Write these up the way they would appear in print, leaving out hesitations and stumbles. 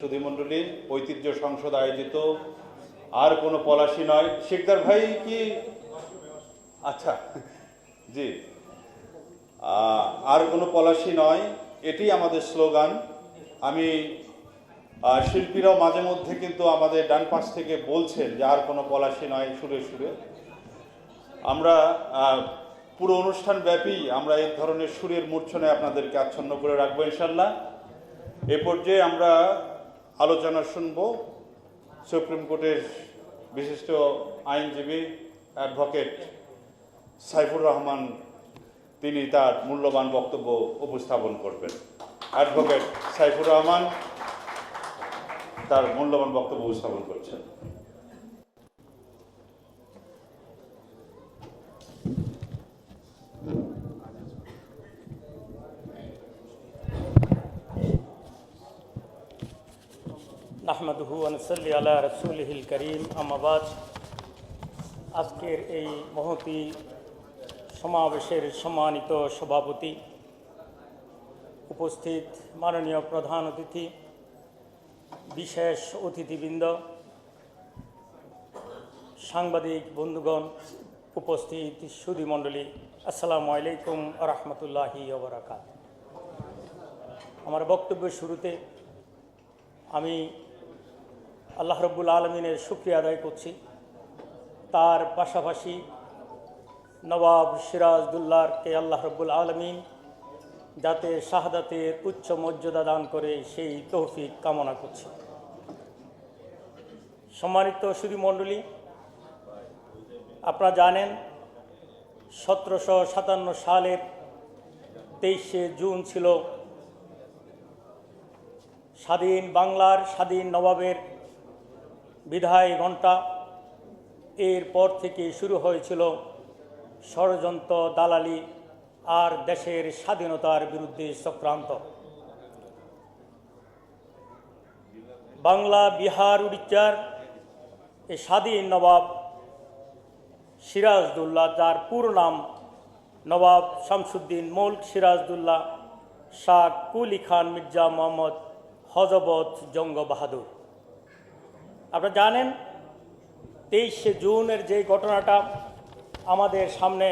সুধীমণ্ডলী ঐতিহ্য সংসদ আয়োজিত আর কোনো পলাশি নয়। শিকদার ভাই কি? আচ্ছা, জি, আর কোনো পলাশি নয়, এটি আমাদের স্লোগান। আমি শিল্পীরাও মাঝে মধ্যে কিন্তু আমাদের ডান পাশ থেকে বলছেন যে আর কোনো পলাশি নয় সুরে সুরে। আমরা পুরো অনুষ্ঠান ব্যাপী আমরা এই ধরনের সুরের মূর্ছনে আপনাদেরকে আচ্ছন্ন করে রাখবো ইনশাল্লাহ। এ পর্যায়ে আমরা আলোচনা শুনব সুপ্রিম কোর্টের বিশিষ্ট আইনজীবী অ্যাডভোকেট সাইফুর রহমান, তিনি তার মূল্যবান বক্তব্য উপস্থাপন করবেন। অ্যাডভোকেট সাইফুর রহমান তার মূল্যবান বক্তব্য উপস্থাপন করছেন। নাহমাদুহু ওয়া নুসাল্লি আলা রাসূলিহিল কারীম, আম্মা বাদ। আজকের এই মহতী সমাবেশের সম্মানিত সভাপতি, উপস্থিত মাননীয় প্রধান অতিথি, বিশেষ অতিথিবৃন্দ, সাংবাদিক বন্ধুগণ, উপস্থিত সুধীমণ্ডলী, আসসালামু আলাইকুম ওয়া রাহমাতুল্লাহি ওয়া বারাকাতুহু। আমার বক্তব্যের শুরুতে আমি আল্লাহ রাব্বুল আলামিনের শুকরিয়া আদায় করছি। তার পাশাপাশি নবাব সিরাজউদ্দৌলাকে আল্লাহ রাব্বুল আলামিন যাতে শাহাদাতের উচ্চ মর্যাদা দান করে সেই তৌফিক কামনা করছি। সম্মানিত সুধীমণ্ডলী, আপনারা জানেন 1757 সালের 23শে জুন ছিল স্বাধীন বাংলার স্বাধীন নবাবের বিদায় ঘণ্টা। এরপর থেকে শুরু হয়েছিল ষড়যন্ত্র, দালালি আর দেশের স্বাধীনতার বিরুদ্ধে চক্রান্ত। বাংলা, বিহার, উড়িষ্যার এই স্বাধীন নবাব সিরাজউদ্দৌলা, যার পুরো নাম নবাব শামসুদ্দিন মুলক সিরাজউদ্দৌলা শাহ কুলি খান মির্জা মোহাম্মদ হযরত জঙ্গ বাহাদুর। আপনারা জানেন 23শে জুনের যে ঘটনাটা আমাদের সামনে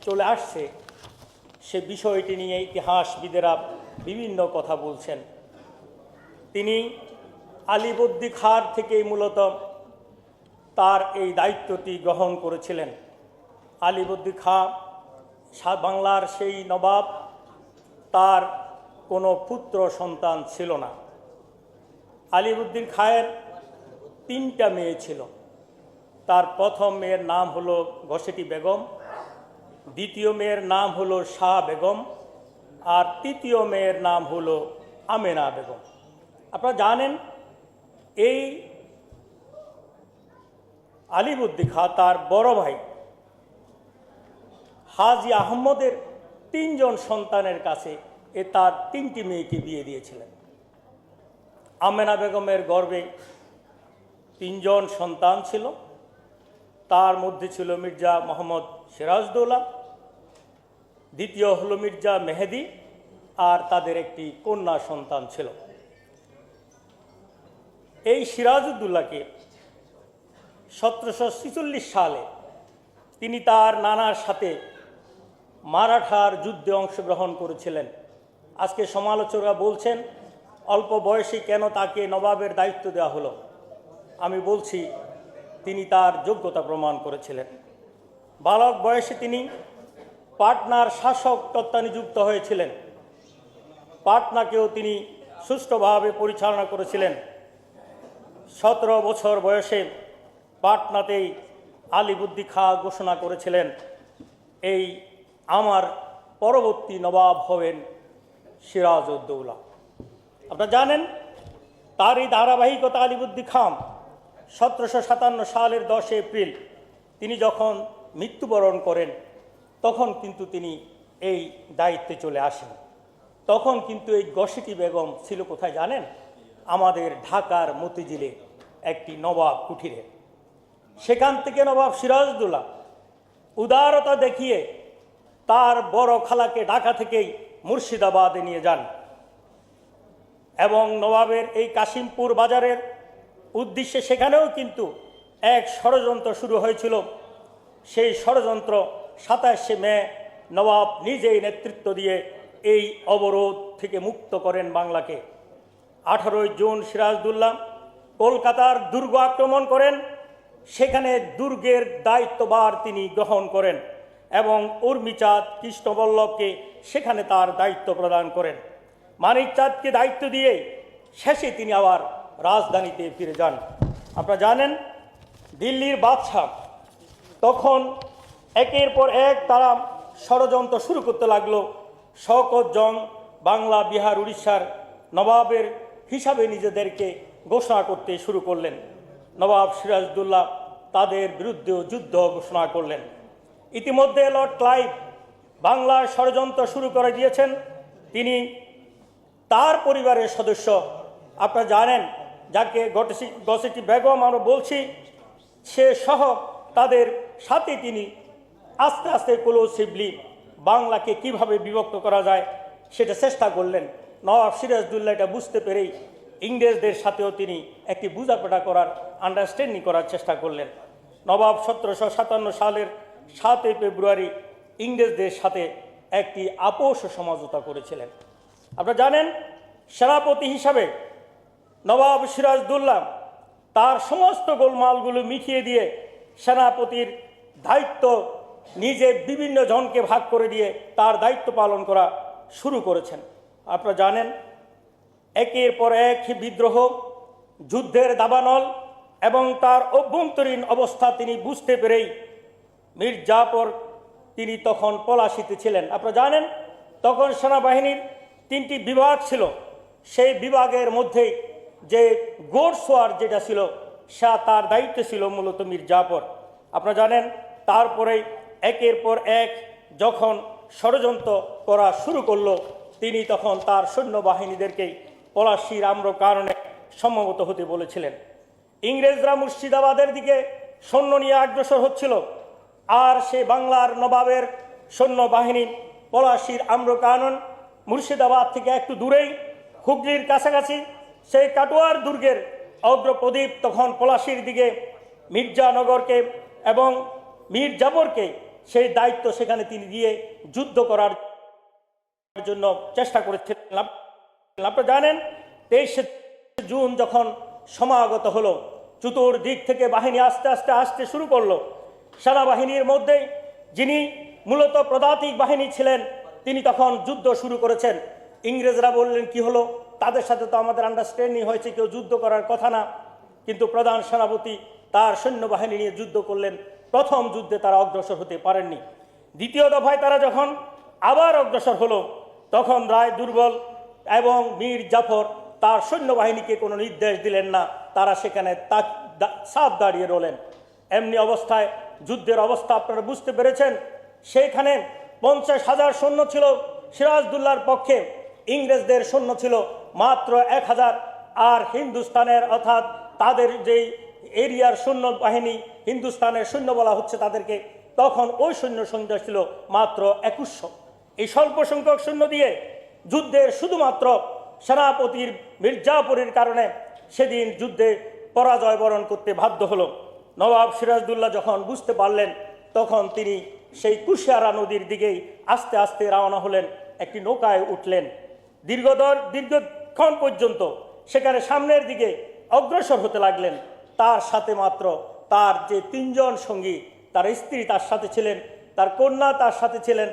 চলে আসছে, সে বিষয়টি নিয়ে ইতিহাসবিদেরা বিভিন্ন কথা বলছেন। তিনি আলীবর্দী খাঁর থেকেই মূলত তার এই দায়িত্বটি গ্রহণ করেছিলেন। আলীবর্দী খাঁ বাংলার সেই নবাব, তার কোনো পুত্র সন্তান ছিল না। আলীবর্দী খাঁয়ের 3টা মেয়ে ছিল। তার প্রথম মেয়ের নাম হলো ঘসেটি বেগম, দ্বিতীয় মেয়ের নাম হলো শাহ বেগম, আর তৃতীয় মেয়ের নাম হলো আমেনা বেগম। আপনারা জানেন এই আলীবর্দী খাঁ তার বড় ভাই হাজী আহমদের 3জন সন্তানের কাছে তার 3টি মেয়েকে বিয়ে দিয়েছিলেন। আমেনা বেগমের গর্ভে 3জন সন্তান ছিল। তার মধ্যে ছিল মির্জা মোহাম্মদ সিরাজউদ্দৌলা, দ্বিতীয় হলো মির্জা মেহেদি, আর তাদের একটি কন্যা সন্তান ছিল। এই সিরাজউদ্দৌলাকে 1746 সালে তিনি তার নানার সাথে মারাঠার যুদ্ধে অংশগ্রহণ করেছিলেন। আজকে সমালোচকরা বলছেন অল্প বয়সে কেন তাকে নবাবের দায়িত্ব দেওয়া হলো। আমি বলছি তিনি তার যোগ্যতা প্রমাণ করেছিলেন। বালক বয়সে তিনি পাটনার শাসক তত্ত্বে নিযুক্ত হয়েছিলেন। পাটনাকেও তিনি সুষ্ঠুভাবে পরিচালনা করেছিলেন। 17 বছর বয়সে পাটনাতেই আলীবর্দী খাঁ ঘোষণা করেছিলেন, এই আমার পরবর্তী নবাব হবেন সিরাজউদ্দৌলা। আপনারা জানেন তার এই ধারাবাহিকতা আলীবর্দী খাঁ 1757 সালের 10 এপ্রিল তিনি যখন মৃত্যুবরণ করেন, তখন কিন্তু তিনি এই দায়িত্বে চলে আসেন। তখন কিন্তু এই ঘসেটি বেগম ছিল কোথায় জানেন? আমাদের ঢাকার মতিঝিলে একটি নবাব কুঠিরে। সেখান থেকে নবাব সিরাজউদ্দৌলা উদারতা দেখিয়ে তার বড় খালাকে ঢাকা থেকেই মুর্শিদাবাদে নিয়ে যান। এবং নবাবের এই কাশিমপুর বাজারের উদ্দেশ্যে সেখানেও কিন্তু এক ষড়যন্ত্র শুরু হয়েছিল। সেই ষড়যন্ত্র 27শে মে নবাব নিজেই নেতৃত্ব দিয়ে এই অবরোধ থেকে মুক্ত করেন বাংলাকে। 18ই জুন সিরাজউদ্দৌলা কলকাতার দুর্গ আক্রমণ করেন। সেখানে দুর্গের দায়িত্বভার তিনি গ্রহণ করেন এবং উর্মিচাঁদ কৃষ্ণবল্লভকে সেখানে তার দায়িত্ব প্রদান করেন। মানিকচাঁদকে দায়িত্ব দিয়ে শেষে তিনি আবার রাজধানীতে ফিরে যান। আপনারা জানেন দিল্লির বাদশাহ তখন একের পর এক তারা ষড়যন্ত্র শুরু করতে লাগলো। শওকত জং বাংলা, বিহার, উড়িষ্যার নবাবের হিসাবে নিজেদেরকে ঘোষণা করতে শুরু করলেন। নবাব সিরাজউদ্দৌলা তাদের বিরুদ্ধেও যুদ্ধ ঘোষণা করলেন। ইতিমধ্যে লর্ড ক্লাইভ বাংলার ষড়যন্ত্র শুরু করে দিয়েছেন। তিনি তার পরিবারের সদস্য আপনারা জানেন যাকে গসেটি বেগম আমরা বলছি, সে সহ তাদের সাথে তিনি আস্তে আস্তে ক্লোসিভলি বাংলাকে কিভাবে বিভক্ত করা যায় সেটা চেষ্টা করলেন। নবাব সিরাজউদ্দৌলা এটা বুঝতে পেরেই ইংরেজদের সাথেও তিনি একটি বোঝাপড়া করার, আন্ডারস্ট্যান্ডিং করার চেষ্টা করলেন। নবাব 1757 সালের 7ই ফেব্রুয়ারি ইংরেজদের সাথে একটি আপোষ সমঝোতা করেছিলেন। আপনারা জানেন সেনাপতি হিসাবে নবাব সিরাজউদ্দৌলা তার সমস্ত গোলমালগুলো মিটিয়ে দিয়ে সেনাপতির দায়িত্ব নিজে বিভিন্ন জনকে ভাগ করে দিয়ে তার দায়িত্ব পালন করা শুরু করেছেন। আপনারা জানেন একের পর এক বিদ্রোহ, যুদ্ধের দাবানল এবং তার অভ্যন্তরীণ অবস্থা তিনি বুঝতে পেরেই মীর জাফর তিনি তখন পলাশিতে ছিলেন। আপনারা জানেন তখন সেনাবাহিনীর 3টি বিভাগ ছিল। সেই বিভাগের মধ্যে যে গোডসওয়ার যেটা ছিল তার দায়িত্ব ছিল মূলত মীর জাফর। আপনারা জানেন তারপরে একের পর এক যখন ষড়যন্ত্র করা শুরু করলো, তিনি তখন তার সৈন্যবাহিনীদেরকেই পলাশির আম্র কারণে সম্মত হতে বলেছিলেন। ইংরেজরা মুর্শিদাবাদের দিকে সৈন্য নিয়ে অগ্রসর হচ্ছিল, আর সে বাংলার নবাবের সৈন্যবাহিনী পলাশির আম্র কানন মুর্শিদাবাদ থেকে একটু দূরেই হুগলির কাছাকাছি সেই কাটোয়ার দুর্গের অগ্রপ্রদীপ তখন পলাশির দিকে মির্জানগরকে এবং মীর জাফরকে সেই দায়িত্ব সেখানে তিনি দিয়ে যুদ্ধ করার জন্য চেষ্টা করেছিলেন। আপনারা জানেন 23শে জুন যখন সমাগত হলো, চতুর্দিক থেকে বাহিনী আস্তে আস্তে আসতে শুরু করলো। সেনাবাহিনীর মধ্যে যিনি মূলত পদাতিক বাহিনী ছিলেন তিনি তখন যুদ্ধ শুরু করেছেন। ইংরেজরা বললেন কি হলো, তাদের সাথে তো আমাদের আন্ডারস্ট্যান্ডিং হয়েছে, কেউ যুদ্ধ করার কথা না। কিন্তু প্রধান সেনাপতি তার সৈন্যবাহিনী নিয়ে যুদ্ধ করলেন। প্রথম যুদ্ধে তারা অগ্রসর হতে পারেননি। দ্বিতীয় দফায় তারা যখন আবার অগ্রসর হলো তখন রায় দুর্বল এবং মীর জাফর তার সৈন্যবাহিনীকে কোনো নির্দেশ দিলেন না, তারা সেখানে সাপ দাঁড়িয়ে রলেন। এমনি অবস্থায় যুদ্ধের অবস্থা আপনারা বুঝতে পেরেছেন। সেইখানে 50,000 সৈন্য ছিল সিরাজউদ্দৌলার পক্ষে, ইংরেজদের সৈন্য ছিল মাত্র 1000। আর হিন্দুস্তানের অর্থাৎ তাদের যেই এরিয়ার সৈন্য বাহিনী, হিন্দুস্তানের সৈন্য বলা হচ্ছে তাদেরকে, তখন ওই সৈন্য সংখ্যা ছিল মাত্র 2100। এই স্বল্প সংখ্যক সৈন্য দিয়ে যুদ্ধের শুধুমাত্র সেনাপতির মীর জাফরের কারণে সেদিন যুদ্ধে পরাজয় বরণ করতে বাধ্য হলো। নবাব সিরাজউদ্দৌলা যখন বুঝতে পারলেন তখন তিনি সেই কুশিয়ারা নদীর দিকেই আস্তে আস্তে রওনা হলেন, একটি নৌকায় উঠলেন। দীর্ঘক্ষণ পর্যন্ত সেখানে সামনের দিকে অগ্রসর হতে লাগলেন। তার সাথে মাত্র তার যে 3 জন সঙ্গী, তার স্ত্রী তার সাথে ছিলেন, তার কন্যা তার সাথে ছিলেন,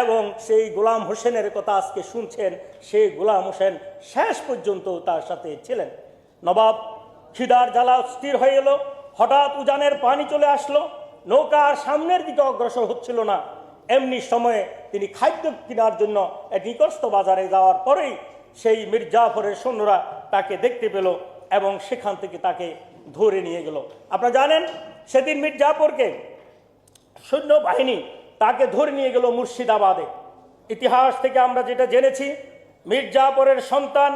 এবং সেই গোলাম হোসেনের কথা আজকে শুনছেন, সেই গোলাম হোসেন শেষ পর্যন্ত তার সাথে ছিলেন। নবাব খিদার জ্বালা স্থির হয়ে এলো, হঠাৎ উজানের পানি চলে আসলো, নৌকা আর সামনের দিকে অগ্রসর হচ্ছিল না। এমনি সময়ে তিনি খাদ্য কেনার জন্য এক নিকটস্থ বাজারে যাওয়ার পরেই সেই মীর জাফরের সৈন্যরা তাকে দেখতে পেল এবং সেখান থেকে তাকে ধরে নিয়ে গেল। আপনারা জানেন সেদিন মীর জাফরকে সৈন্যবাহিনী তাকে ধরে নিয়ে গেল মুর্শিদাবাদে। ইতিহাস থেকে আমরা যেটা জেনেছি, মীর জাফরের সন্তান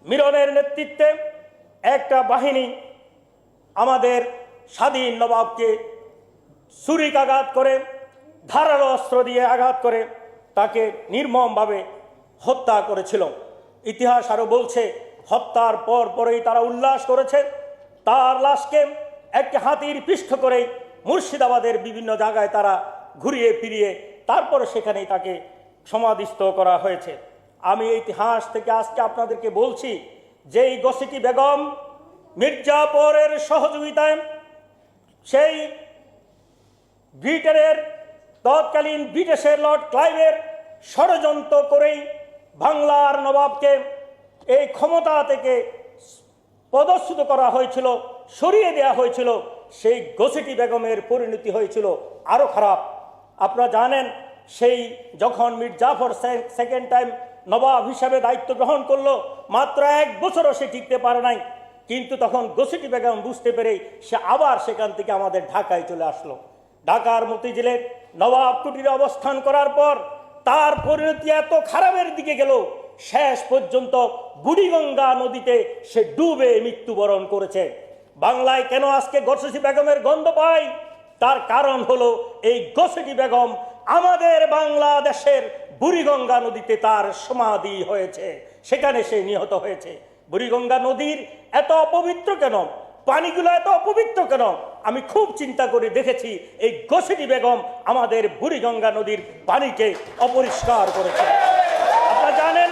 মিরনের নেতৃত্বে একটা বাহিনী আমাদের স্বাধীন নবাবকে ছুরিকাঘাত করে, ধারালো অস্ত্র দিয়ে আঘাত করে তাকে নির্মমভাবে হত্যা করেছিল। ইতিহাস আরও বলছে হত্যার পরেই তারা উল্লাস করেছে। তার লাশকে একটি হাতির পৃষ্ঠ করে মুর্শিদাবাদের বিভিন্ন জায়গায় তারা ঘুরিয়ে ফিরিয়ে তারপরে সেখানেই তাকে সমাধিস্থ করা হয়েছে। আমি ইতিহাস থেকে আজকে আপনাদেরকে বলছি যে এই গসিটি বেগম মির্জাপুরের সহযোগিতায় সেই ব্রিটেনের তৎকালীন ব্রিটিশের লর্ড ক্লাইভের ষড়যন্ত্র করেই বাংলার নবাবকে এই ক্ষমতা থেকে পদচ্যুত করা হয়েছিল, সরিয়ে দেওয়া হয়েছিল। সেই গসিটি বেগমের পরিণতি হয়েছিল আরও খারাপ। আপনারা জানেন, সেই যখন মীর জাফর সেকেন্ড টাইম নবাব হিসাবে দায়িত্ব গ্রহণ করলো, মাত্র 1 বছরও সে টিকতে পারে নাই। কিন্তু তখন গসিটি বেগম বুঝতে পেরে সে আবার সেখান থেকে আমাদের ঢাকায় চলে আসলো। ঢাকার মতিঝিলের নবাব কুটিরে অবস্থান করার পর তার পরিণতি এত খারাপের দিকে গেল, শেষ পর্যন্ত বুড়িগঙ্গা নদীতে সে ডুবে মৃত্যুবরণ করেছে। বাংলায় কেন আজকে গসিটি বেগমের গন্ধ পাই? তার কারণ হলো এই গসিটি বেগম আমাদের বাংলাদেশের বুড়িগঙ্গা নদীতে তার সমাধি হয়েছে, সেখানে সে নিহত হয়েছে। বুড়িগঙ্গা নদীর এত অপবিত্র কেন? পানিগুলো এত অপবিত্র কেন? আমি খুব চিন্তা করে দেখেছি, এই গসিটি বেগম আমাদের বুড়িগঙ্গা নদীর পানিকে অপরিষ্কার করেছে। আপনারা জানেন,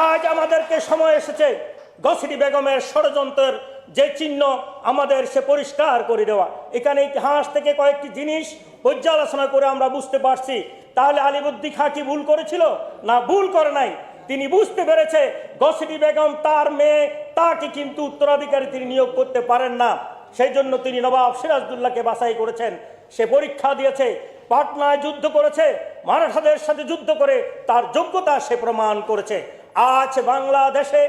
আজ আমাদেরকে সময় এসেছে গসিটি বেগমের ষড়যন্ত্রের যে চিহ্ন আমাদের সে পরিষ্কার করে দেওয়া। এখানে ইতিহাস থেকে কয়েকটি জিনিস পর্যালোচনা করে আমরা বুঝতে পারছি। তাহলে আলিবর্দী খাঁ কি ভুল করেছিল? না, ভুল করে নাই। তিনি বুঝতে পেরেছে গসিটি বেগম তার মেয়ে, তাকে কিন্তু উত্তরাধিকারী তিনি নিয়োগ করতে পারেন না। সেই জন্য তিনি নবাব সিরাজউদ্দৌলাকে বাছাই করেছেন। সে পরীক্ষা দিয়েছে, পাটনায় যুদ্ধ করেছে, মারাঠাদের সাথে যুদ্ধ করে তার যোগ্যতা সে প্রমাণ করেছে। আজ বাংলাদেশে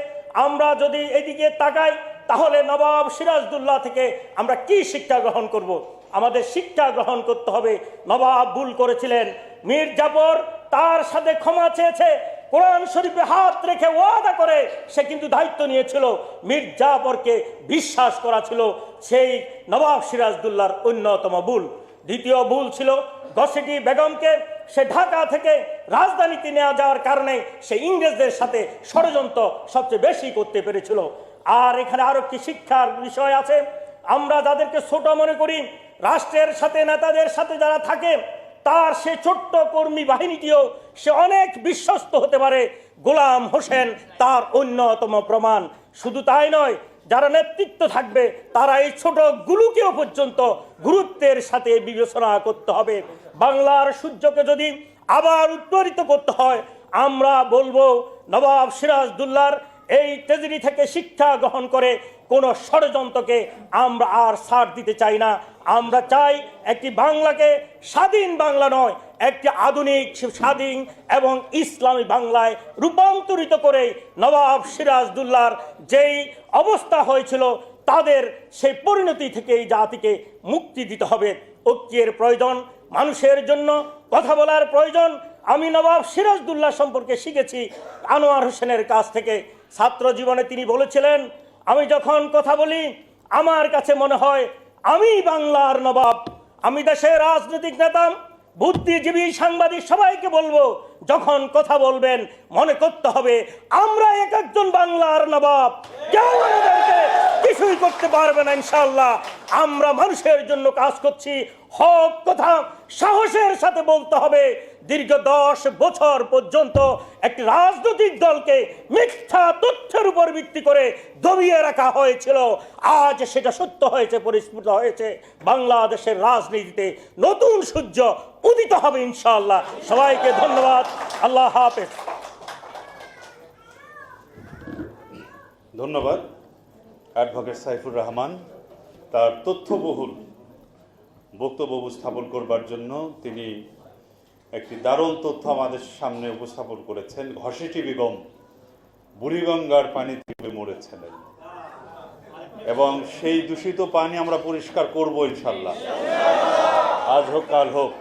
আমরা যদি এদিকে তাকাই, তাহলে নবাব সিরাজউদ্দৌলা থেকে আমরা কি শিক্ষা গ্রহণ করব? আমাদের শিক্ষা গ্রহণ করতে হবে, নবাব ভুল করেছিলেন। মীর জাফর তার সাথে ক্ষমা চেয়েছে, কোরআন শরীফে হাত রেখে ওয়াদা করে সে কিন্তু দায়িত্ব নিয়েছিল। মীর জাফরকে বিশ্বাস করা ছিল সেই নবাব সিরাজউদ্দৌলার অন্যতম ভুল। দ্বিতীয় ভুল ছিল গসিটি বেগমকে সে ঢাকা থেকে রাজধানীতে নেওয়া যাওয়ার কারণে সে ইংরেজদের সাথে ষড়যন্ত্র সবচেয়ে বেশি করতে পেরেছিল। আর এখানে আরো কি শিক্ষার বিষয় আছে? আমরা যাদেরকে ছোট মনে করি, রাষ্ট্রের সাথে নেতাদের সাথে যারা থাকে, তার সে ছোট্ট কর্মী বাহিনীটিও সে অনেক বিশ্বস্ত হতে পারে। গোলাম হোসেন তার অন্যতম প্রমাণ। শুধু তাই নয়, যারা নেতৃত্ব থাকবে তারা এই ছোট গুলোকেও পর্যন্ত গুরুত্বের সাথে বিবেচনা করতে হবে। বাংলার সূর্যকে যদি আবার উত্তরিত করতে হয়, আমরা বলবো নবাব সিরাজউদ্দৌলার এই ট্রেজেরি থেকে শিক্ষা গ্রহণ করে কোন ষড়যন্ত্রকে আমরা আর ছাড় দিতে চাই না। আমরা চাই একটি বাংলাকে স্বাধীন বাংলা নয়, একটি আধুনিক স্বাধীন এবং ইসলামী বাংলায় রূপান্তরিত করে নবাব সিরাজউদ্দৌলার যেই অবস্থা হয়েছিল তাদের সেই পরিণতি থেকে এই জাতিকে মুক্তি দিতে হবে। ঐক্যের প্রয়োজন, মানুষের জন্য কথা বলার প্রয়োজন। আমি নবাব সিরাজউদ্দৌলা সম্পর্কে শিখেছি আনোয়ার হোসেনের কাছ থেকে। ছাত্র জীবনে তিনি বলেছিলেন, আমি যখন কথা বলি আমার কাছে মনে হয় আমি বাংলার নবাব। আমি দেশের রাজনৈতিক নেতা, বুদ্ধিজীবী, সাংবাদিক সবাইকে বলবো, যখন কথা বলবেন মনে করতে হবে আমরা এক একজন বাংলার নবাব। কেউ আমাদেরকে কিছুই করতে পারবে না ইনশাআল্লাহ। আমরা মানুষের জন্য কাজ করছি। হক কথা সাহসের সাথে বলতে হবে। দীর্ঘ 10 বছর পর্যন্ত একটি রাজনৈতিক দলকে মিথ্যা তথ্যের উপর ভিত্তি করে দমিয়ে রাখা হয়েছিল। আজ সেটা সত্য হয়েছে, পরিস্ফুট হয়েছে। বাংলাদেশের রাজনীতিতে নতুন সূর্য উদিত হবে ইনশাআল্লাহ। সবাইকে ধন্যবাদ। আল্লাহ হাফেজ। ধন্যবাদ অ্যাডভোকেট সাইফুর রহমান তার তথ্যবহুল বক্তব্য উপস্থাপন করবার জন্য। তিনি একটি দারুণ তথ্য আমাদের সামনে উপস্থাপন করেছেন। গসিটি বেগম বুড়িগঙ্গার পানিতে মরেছিলেন এবং সেই দূষিত পানি আমরা পরিষ্কার করব ইনশাল্লাহ, আজ হোক কাল হোক।